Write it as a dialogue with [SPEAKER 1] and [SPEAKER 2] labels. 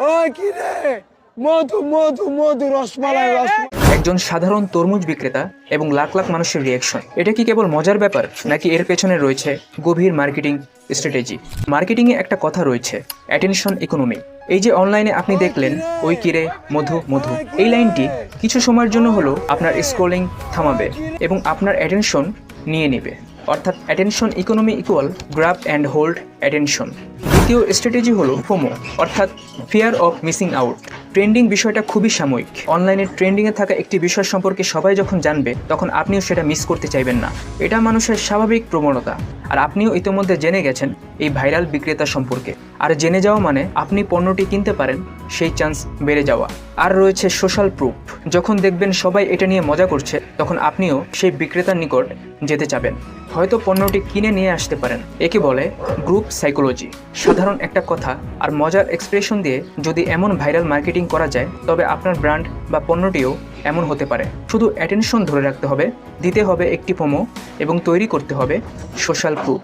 [SPEAKER 1] ওই কি রে, মধু মধু মধু রসমালাই রসমালাই।
[SPEAKER 2] একজন সাধারণ তরমুজ বিক্রেতা এবং লাখ লাখ মানুষের রিয়াকশন, এটা কি কেবল মজার ব্যাপার নাকি এর পেছনে রয়েছে গভীর মার্কেটিং স্ট্র্যাটেজি? মার্কেটিংয়ে একটা কথা রয়েছে, অ্যাটেনশন ইকোনমি। এই যে অনলাইনে আপনি দেখলেন ওই কিরে মধু মধু, এই লাইনটি কিছু সময়ের জন্য হলো আপনার স্ক্রলিং থামাবে এবং আপনার অ্যাটেনশন নিয়ে নেবে। অর্থাৎ attention economy equal grab and hold attention. দ্বিতীয় স্ট্র্যাটেজি হলো ফোমো, অর্থাৎ fear of missing out. Trending বিষয়টা খুবই সাময়িক। অনলাইনে ট্রেন্ডিংয়ে থাকা একটি বিষয় সম্পর্কে সবাই যখন জানবে তখন আপনিও সেটা মিস করতে চাইবেন না। এটা মানুষের স্বাভাবিক প্রবণতা। আর আপনিও ইতিমধ্যে জেনে গেছেন এই ভাইরাল বিক্রেতা সম্পর্কে। আর জেনে যাওয়া মানে আপনি পণ্যটি কিনতে পারেন সেই চান্স বেড়ে যাওয়া। আর রয়েছে সোশ্যাল প্রুফ। যখন দেখবেন সবাই এটা নিয়ে মজা করছে তখন আপনিও সেই বিক্রেতার নিকট যেতে চাবেন, হয়তো পণ্যটি কিনে নিয়ে আসতে পারেন। একে বলে গ্রুপ সাইকোলজি। সাধারণ একটা কথা আর মজার এক্সপ্রেশন দিয়ে যদি এমন ভাইরাল মার্কেটিং করা যায় তবে আপনার ব্র্যান্ড বা পণ্যটিও এমন হতে পারে। শুধু অ্যাটেনশন ধরে রাখতে হবে, দিতে হবে একটি প্রোমো এবং তৈরি করতে হবে সোশ্যাল প্রুফ।